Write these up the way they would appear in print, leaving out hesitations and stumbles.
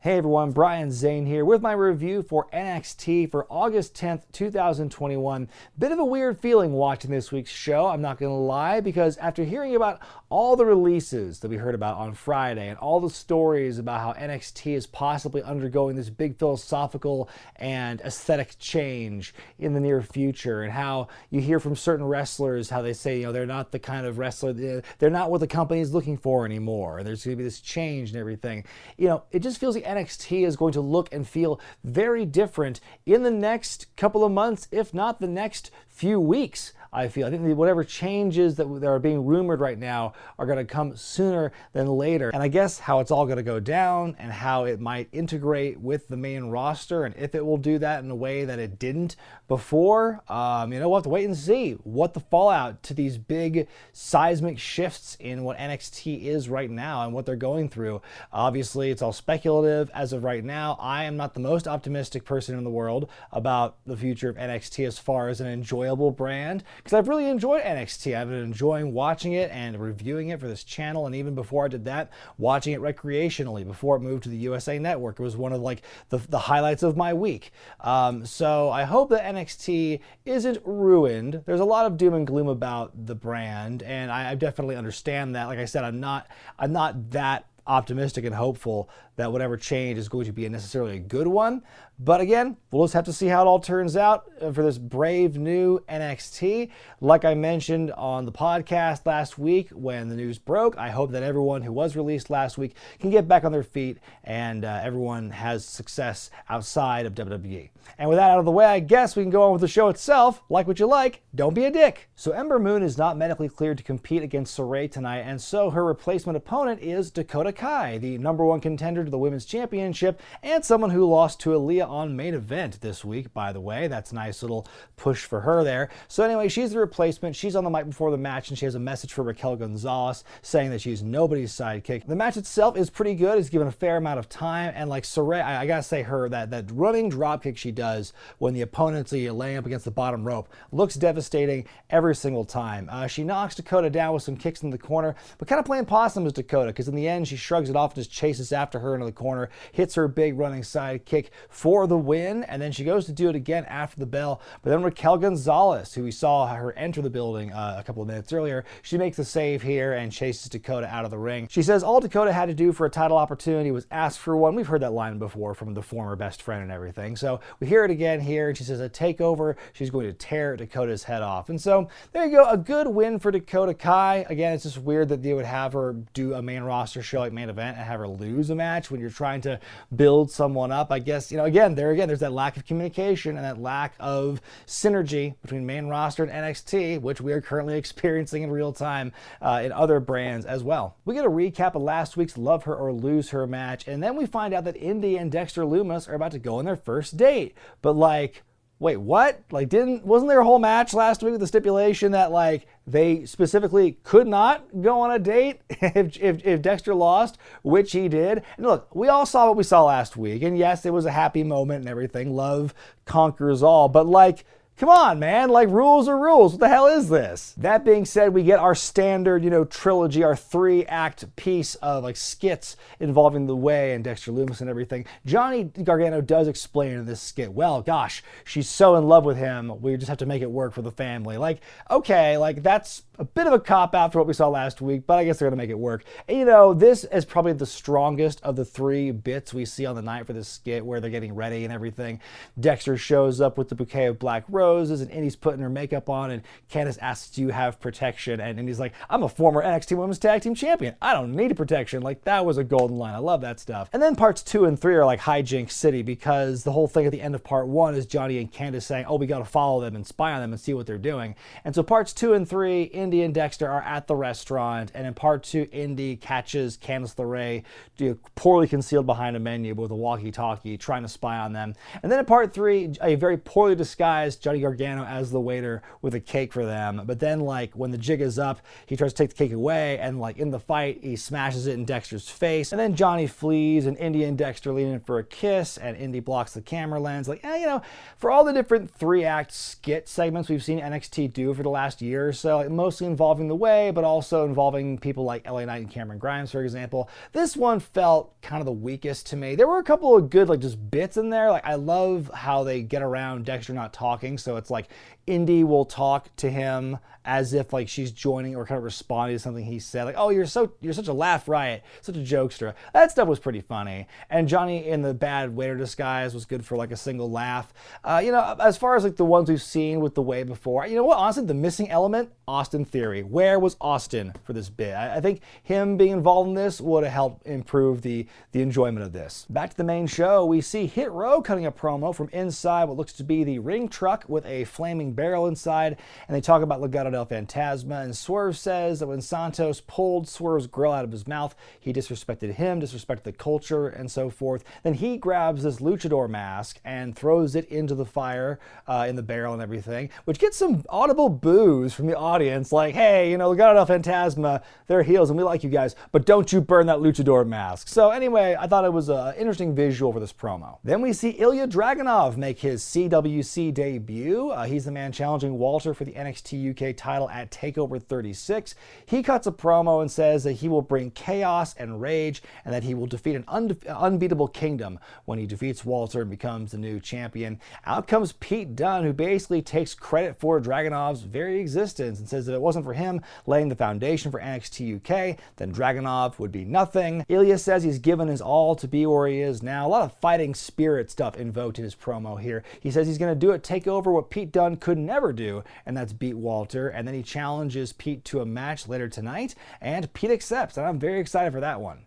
Hey everyone, Brian Zane here with my review for NXT for August 10th, 2021. Bit of a weird feeling watching this week's show, I'm not going to lie, because after hearing about all the releases that we heard about on Friday and all the stories about how NXT is possibly undergoing this big philosophical and aesthetic change in the near future, and how you hear from certain wrestlers how they say, they're not the kind of wrestler, they're not what the company is looking for anymore, and there's going to be this change and everything. It just feels like NXT is going to look and feel very different in the next couple of months, if not the next few weeks. I think whatever changes that are being rumored right now are going to come sooner than later. And I guess how it's all going to go down and how it might integrate with the main roster, and if it will do that in a way that it didn't before, we'll have to wait and see what the fallout to these big seismic shifts in what NXT is right now and what they're going through. Obviously, it's all speculative as of right now. I am not the most optimistic person in the world about the future of NXT as far as an enjoyable brand, because I've really enjoyed NXT. I've been enjoying watching it and reviewing it for this channel, and even before I did that, watching it recreationally before it moved to the USA Network. It was one of the highlights of my week. So I hope that NXT isn't ruined. There's a lot of doom and gloom about the brand, and I definitely understand that. Like I said, I'm not that optimistic and hopeful that whatever change is going to be necessarily a good one. But again, we'll just have to see how it all turns out for this brave new NXT. Like I mentioned on the podcast last week when the news broke, I hope that everyone who was released last week can get back on their feet and everyone has success outside of WWE. And with that out of the way, I guess we can go on with the show itself. Like what you like, don't be a dick. So Ember Moon is not medically cleared to compete against Trey tonight, and so her replacement opponent is Dakota, the number one contender to the Women's Championship, and someone who lost to Ilya on Main Event this week, by the way. That's a nice little push for her there. So anyway, she's the replacement. She's on the mic before the match, and she has a message for Raquel Gonzalez saying that she's nobody's sidekick. The match itself is pretty good. It's given a fair amount of time, and like Saray, I gotta say that running dropkick she does when the opponent's laying up against the bottom rope looks devastating every single time. She knocks Dakota down with some kicks in the corner, but kind of playing possum is Dakota, because in the end she shrugs it off and just chases after her into the corner, hits her big running side kick for the win, and then she goes to do it again after the bell. But then Raquel Gonzalez, who we saw her enter the building a couple of minutes earlier, she makes the save here and chases Dakota out of the ring. She says all Dakota had to do for a title opportunity was ask for one. We've heard that line before from the former best friend and everything. So we hear it again here, and she says a takeover, she's going to tear Dakota's head off. And so there you go, a good win for Dakota Kai. Again, it's just weird that they would have her do a main roster show like Main Event and have her lose a match when you're trying to build someone up. I guess, again, there's that lack of communication and that lack of synergy between main roster and NXT, which we are currently experiencing in real time in other brands as well. We get a recap of last week's Love Her or Lose Her match, and then we find out that Indi and Dexter Lumis are about to go on their first date. But wait, what? Wasn't there a whole match last week with the stipulation that they specifically could not go on a date if Dexter lost, which he did? And look, we all saw what we saw last week, and yes, it was a happy moment and everything. Love conquers all, but come on, man, rules are rules. What the hell is this? That being said, we get our standard, trilogy, our 3-act piece of skits involving The Way and Dexter Lumis and everything. Johnny Gargano does explain in this skit, well, gosh, she's so in love with him, we just have to make it work for the family. Okay, that's a bit of a cop-out for what we saw last week, but I guess they're going to make it work. And, this is probably the strongest of the 3 bits we see on the night for this skit, where they're getting ready and everything. Dexter shows up with the bouquet of black roses, and Indi's putting her makeup on, and Candice asks, do you have protection? And Indi's like, I'm a former NXT Women's Tag Team Champion. I don't need a protection. That was a golden line. I love that stuff. And then parts 2 and 3 are hijinks city, because the whole thing at the end of part 1 is Johnny and Candice saying, oh, we got to follow them and spy on them and see what they're doing. And so parts 2 and 3, Indi and Dexter are at the restaurant, and in part 2, Indi catches Candice LeRae poorly concealed behind a menu with a walkie-talkie, trying to spy on them. And then in part 3, a very poorly disguised Johnny Johnny Gargano as the waiter with a cake for them. But then, like, when the jig is up, he tries to take the cake away, and like in the fight, he smashes it in Dexter's face. And then Johnny flees, and Indi and Dexter lean in for a kiss, and Indi blocks the camera lens. Like, you know, for all the different 3-act skit segments we've seen NXT do for the last year or so, like mostly involving the Way, but also involving people like LA Knight and Cameron Grimes, for example, this one felt kind of the weakest to me. There were a couple of good, like, just bits in there. Like, I love how they get around Dexter not talking, so it's like Indi will talk to him as if like she's joining or kind of responding to something he said, like, oh, you're such a laugh riot, such a jokester. That stuff was pretty funny. And Johnny in the bad waiter disguise was good for like a single laugh. You know, as far as like the ones we've seen with the Way before, you know what, honestly, the missing element, Austin Theory. Where was Austin for this bit? I think him being involved in this would have helped improve the enjoyment of this. Back to the main show, we see Hit Row cutting a promo from inside what looks to be the ring truck with a flaming barrel inside, and they talk about Legado del Fantasma, and Swerve says that when Santos pulled Swerve's grill out of his mouth, he disrespected him, disrespected the culture, and so forth. Then he grabs this luchador mask and throws it into the fire in the barrel and everything, which gets some audible boos from the audience, like, hey, you know, Legado del Fantasma, they're heels and we like you guys, but don't you burn that luchador mask. So anyway, I thought it was an interesting visual for this promo. Then we see Ilja Dragunov make his CWC debut. He's the man challenging Walter for the NXT UK title at TakeOver 36. He cuts a promo and says that he will bring chaos and rage and that he will defeat an unbeatable kingdom when he defeats Walter and becomes the new champion. Out comes Pete Dunne, who basically takes credit for Dragunov's very existence and says that if it wasn't for him laying the foundation for NXT UK, then Dragunov would be nothing. Ilya says he's given his all to be where he is now. A lot of fighting spirit stuff invoked in his promo here. He says he's going to do at TakeOver what Pete Dunne could never do, and that's beat Walter. And then he challenges Pete to a match later tonight, and Pete accepts, and I'm very excited for that one.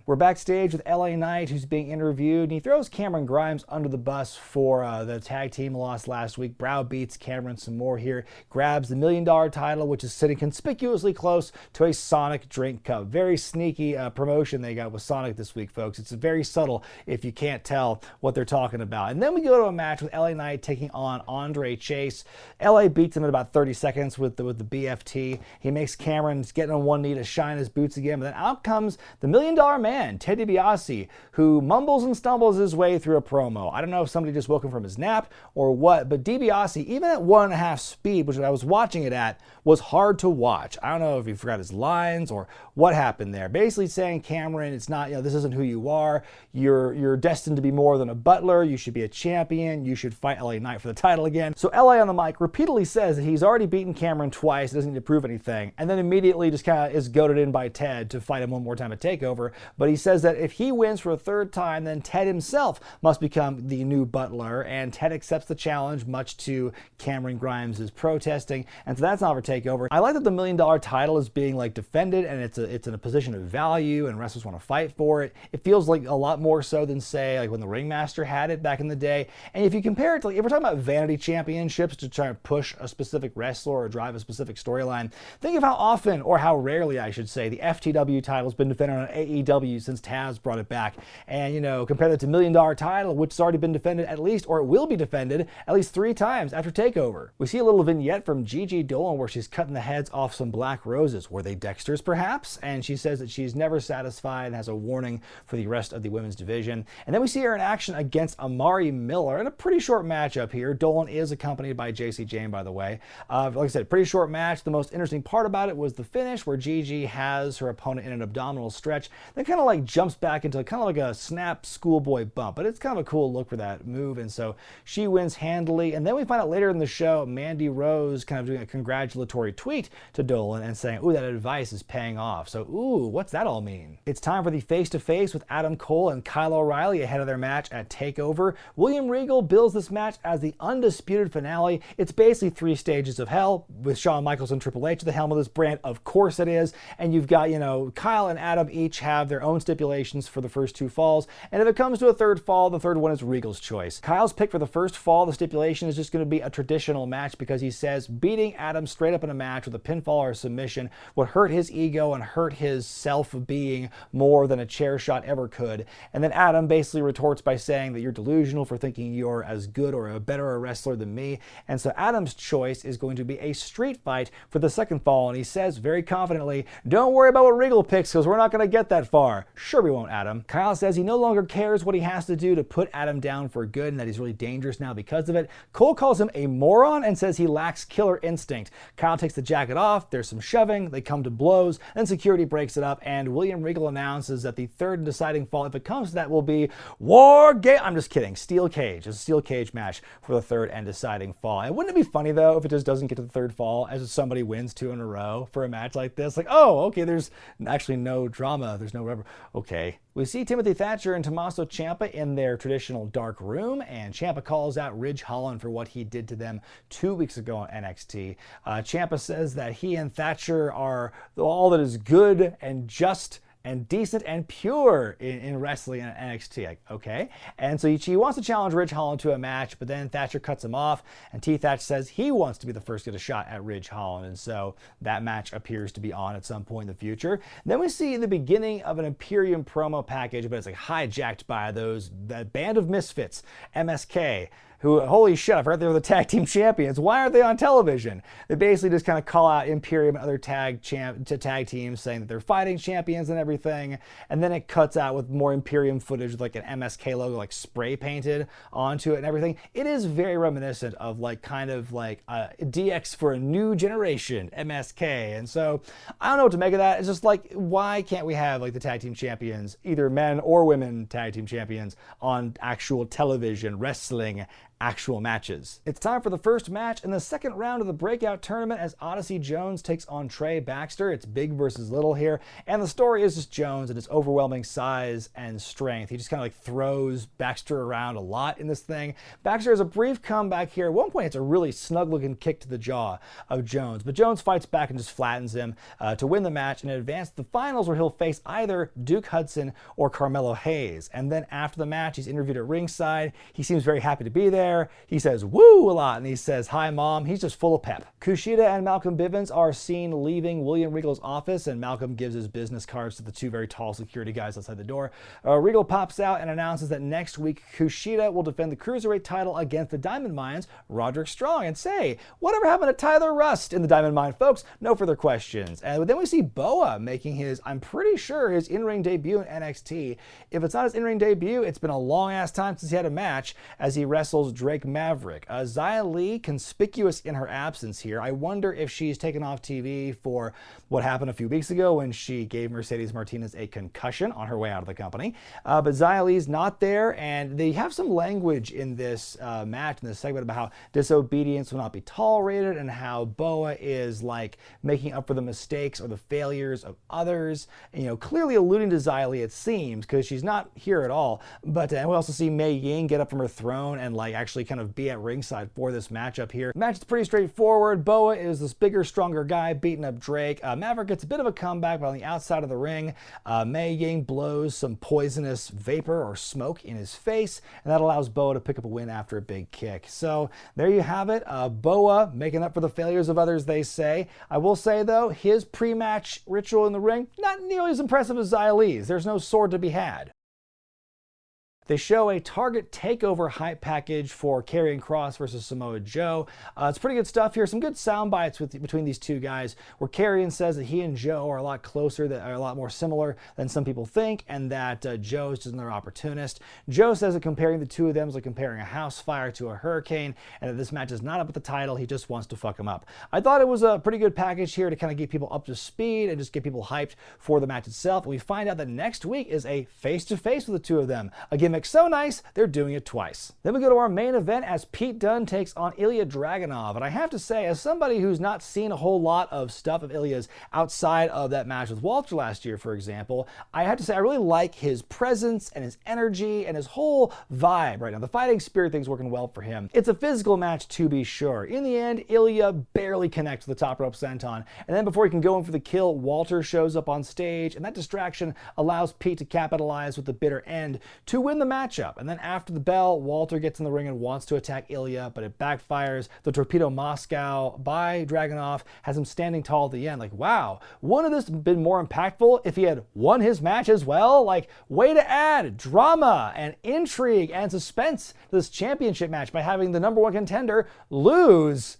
We're backstage with LA Knight, who's being interviewed, and he throws Cameron Grimes under the bus for the tag team loss last week. Browbeats Cameron some more here, grabs the $1 million title, which is sitting conspicuously close to a Sonic drink cup. Very sneaky promotion they got with Sonic this week, folks. It's very subtle if you can't tell what they're talking about. And then we go to a match with LA Knight taking on Andre Chase. LA beats him in about 30 seconds with the BFT. He makes Cameron get on one knee to shine his boots again, but then out comes the $1 Million Man, Ted DiBiase, who mumbles and stumbles his way through a promo. I don't know if somebody just woke him from his nap or what, but DiBiase, even at 1.5 speed, which I was watching it at, was hard to watch. I don't know if he forgot his lines or what happened there. Basically saying, Cameron, it's not, you know, this isn't who you are. You're destined to be more than a butler. You should be a champion. You should fight LA Knight for the title again. So LA on the mic repeatedly says that he's already beaten Cameron twice, doesn't need to prove anything, and then immediately just kind of is goaded in by Ted to fight him one more time at TakeOver. But he says that if he wins for a third time, then Ted himself must become the new butler, and Ted accepts the challenge, much to Cameron Grimes' protesting, and so that's not for TakeOver. I like that the $1 million title is being like defended, and it's in a position of value, and wrestlers want to fight for it. It feels like a lot more so than, say, like when the Ringmaster had it back in the day. And if you compare it to, like, if we're talking about vanity championships to try to push a specific wrestler or drive a specific storyline, think of how often, or how rarely I should say, the FTW title's been defended on AEW since Taz brought it back. And, you know, compare that to $1 million title, which has already been defended at least, or it will be defended at least 3 times after TakeOver. We see a little vignette from Gigi Dolan where she's cutting the heads off some black roses. Were they Dexter's perhaps? And she says that she's never satisfied and has a warning for the rest of the women's division. And then we see her in action against Amari Miller in a pretty short matchup here. Dolan is accompanied by JC Jane, by the way. Like I said, pretty short match. The most interesting part about it was the finish, where Gigi has her opponent in an abdominal stretch, then kind of like jumps back into kind of like a snap schoolboy bump. But it's kind of a cool look for that move, and so she wins handily. And then we find out later in the show, Mandy Rose kind of doing a congratulatory tweet to Dolan and saying, ooh, that advice is paying off. So, ooh, what's that all mean? It's time for the face-to-face with Adam Cole and Kyle O'Reilly ahead of their match at TakeOver. William Regal bills this match as the Undisputed Finale. It's basically 3 stages of hell with Shawn Michaels and Triple H at the helm of this brand. Of course it is. And you've got, you know, Kyle and Adam each have their own own stipulations for the first 2 falls, and if it comes to a 3rd fall, the 3rd one is Regal's choice. Kyle's pick for the first fall, the stipulation, is just going to be a traditional match because he says beating Adam straight up in a match with a pinfall or a submission would hurt his ego and hurt his self-being more than a chair shot ever could. And then Adam basically retorts by saying that you're delusional for thinking you're as good or a better a wrestler than me. And so Adam's choice is going to be a street fight for the 2nd fall, and he says very confidently, don't worry about what Regal picks because we're not going to get that far. Sure we won't, Adam. Kyle says he no longer cares what he has to do to put Adam down for good and that he's really dangerous now because of it. Cole calls him a moron and says he lacks killer instinct. Kyle takes the jacket off, there's some shoving, they come to blows, then security breaks it up, and William Regal announces that the 3rd and deciding fall, if it comes to that, will be War Game. I'm just kidding. Steel cage. It's a steel cage match for the 3rd and deciding fall. And wouldn't it be funny though if it just doesn't get to the 3rd fall as somebody wins 2 in a row for a match like this? Like, oh, okay, there's actually no drama. There's no rubber. Okay. We see Timothy Thatcher and Tommaso Ciampa in their traditional dark room, and Ciampa calls out Ridge Holland for what he did to them 2 weeks ago on NXT. Ciampa says that he and Thatcher are all that is good and just and decent and pure in wrestling and NXT. Like, okay. And so he wants to challenge Ridge Holland to a match, but then Thatcher cuts him off, and T-Thatch says he wants to be the first to get a shot at Ridge Holland, and so that match appears to be on at some point in the future. And then we see the beginning of an Imperium promo package, but it's like hijacked by that band of misfits, MSK, who, holy shit, I forgot they were the tag team champions. Why aren't they on television? They basically just kind of call out Imperium and other tag teams saying that they're fighting champions and everything. And then it cuts out with more Imperium footage with like an MSK logo like spray painted onto it and everything. It is very reminiscent of like kind of like DX for a new generation, MSK. And so I don't know what to make of that. It's just like, why can't we have like the tag team champions, either men or women tag team champions, on actual television wrestling actual matches? It's time for the first match in the 2nd round of the breakout tournament as Odyssey Jones takes on Trey Baxter. It's big versus little here, and the story is just Jones and his overwhelming size and strength. He just kind of like throws Baxter around a lot in this thing. Baxter has a brief comeback here. At one point, it's a really snug looking kick to the jaw of Jones, but Jones fights back and just flattens him to win the match and advance to the finals, where he'll face either Duke Hudson or Carmelo Hayes. And then after the match, he's interviewed at ringside. He seems very happy to be there. He says woo a lot, and he says hi mom. He's just full of pep. Kushida and Malcolm Bivens are seen leaving William Regal's office, and Malcolm gives his business cards to the 2 very tall security guys outside the door. Regal pops out and announces that next week Kushida will defend the Cruiserweight title against the Diamond Mine's Roderick Strong. And say, whatever happened to Tyler Rust in the Diamond Mine, folks? No further questions. And then we see Boa making his, I'm pretty sure, his in-ring debut in NXT. If it's not his in-ring debut, it's been a long ass time since he had a match, as he wrestles Drake Maverick. Xia Li, conspicuous in her absence here. I wonder if she's taken off TV for what happened a few weeks ago when she gave Mercedes Martinez a concussion on her way out of the company. But Xia Li's not there, and they have some language in this match, in this segment, about how disobedience will not be tolerated and how Boa is like making up for the mistakes or the failures of others. And, you know, clearly alluding to Xia Li, it seems, because she's not here at all. But we also see Mei Ying get up from her throne and like actually kind of be at ringside for this matchup here. The match is pretty straightforward. Boa is this bigger, stronger guy beating up Drake. Maverick gets a bit of a comeback, but on the outside of the ring, Mei Ying blows some poisonous vapor or smoke in his face, and that allows Boa to pick up a win after a big kick. So there you have it. Boa making up for the failures of others, they say. I will say, though, his pre-match ritual in the ring, not nearly as impressive as Xia Li's. There's no sword to be had. They show a Target Takeover hype package for Karrion Kross versus Samoa Joe. It's pretty good stuff here. Some good sound bites between these 2 guys, where Karrion says that he and Joe are a lot closer, that are a lot more similar than some people think, and that Joe is just another opportunist. Joe says that comparing the 2 of them is like comparing a house fire to a hurricane, and that this match is not up with the title. He just wants to fuck him up. I thought it was a pretty good package here to kind of get people up to speed and just get people hyped for the match itself. We find out that next week is a face-to-face with the 2 of them. A gimmick gimmick so nice, they're doing it twice. Then we go to our main event as Pete Dunne takes on Ilja Dragunov. And I have to say, as somebody who's not seen a whole lot of stuff of Ilya's outside of that match with Walter last year, for example, I have to say I really like his presence and his energy and his whole vibe right now. The fighting spirit thing's working well for him. It's a physical match to be sure. In the end, Ilya barely connects with the top rope senton, and then before he can go in for the kill, Walter shows up on stage, and that distraction allows Pete to capitalize with the bitter end to win the matchup. And then after the bell, Walter gets in the ring and wants to attack Ilya, but it backfires. The Torpedo Moscow by Draganov has him standing tall at the end. Like, wow, wouldn't this have been more impactful if he had won his match as well? Like, way to add drama and intrigue and suspense to this championship match by having the number one contender lose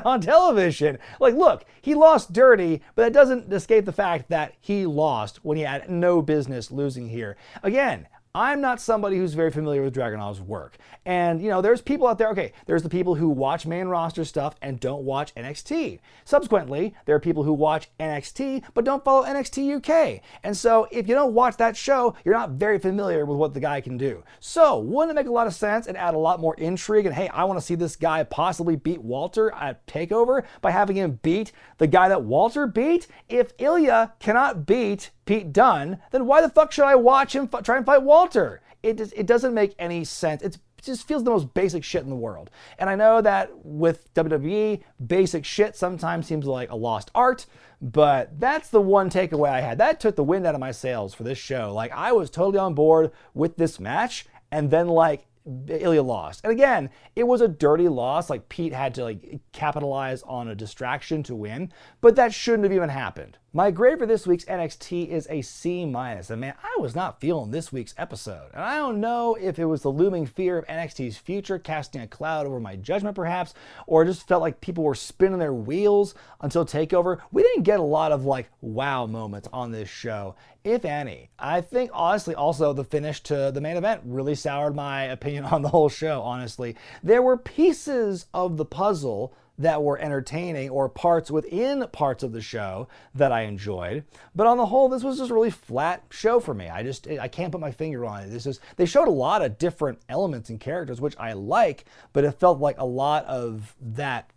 on television. Like, look, he lost dirty, but that doesn't escape the fact that he lost when he had no business losing here. Again, I'm not somebody who's very familiar with Dragunov's work. And, you know, there's people out there, okay, there's the people who watch main roster stuff and don't watch NXT. Subsequently, there are people who watch NXT but don't follow NXT UK. And so if you don't watch that show, you're not very familiar with what the guy can do. So wouldn't it make a lot of sense and add a lot more intrigue? And hey, I want to see this guy possibly beat Walter at TakeOver by having him beat the guy that Walter beat? If Ilya cannot beat Pete Dunne, then why the fuck should I watch him try and fight Walter? It doesn't make any sense. It just feels the most basic shit in the world. And I know that with WWE, basic shit sometimes seems like a lost art, but that's the one takeaway I had. That took the wind out of my sails for this show. Like, I was totally on board with this match, and then like Ilya lost. And again, it was a dirty loss. Like, Pete had to like capitalize on a distraction to win, but that shouldn't have even happened. My grade for this week's NXT is a C-. And man, I was not feeling this week's episode. And I don't know if it was the looming fear of NXT's future casting a cloud over my judgment perhaps, or it just felt like people were spinning their wheels until TakeOver. We didn't get a lot of like wow moments on this show, if any. I think honestly also the finish to the main event really soured my opinion on the whole show, honestly. There were pieces of the puzzle that were entertaining, or parts within parts of the show that I enjoyed. But on the whole, this was just a really flat show for me. I can't put my finger on it. They showed a lot of different elements and characters, which I like, but it felt like a lot of that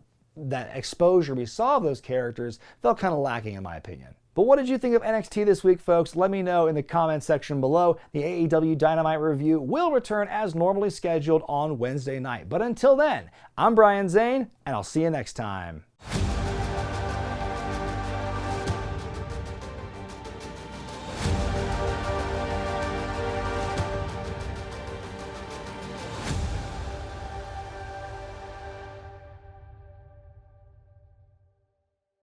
exposure we saw of those characters felt kind of lacking in my opinion. But what did you think of NXT this week, folks? Let me know in the comments section below. The AEW Dynamite review will return as normally scheduled on Wednesday night. But until then, I'm Brian Zane, and I'll see you next time.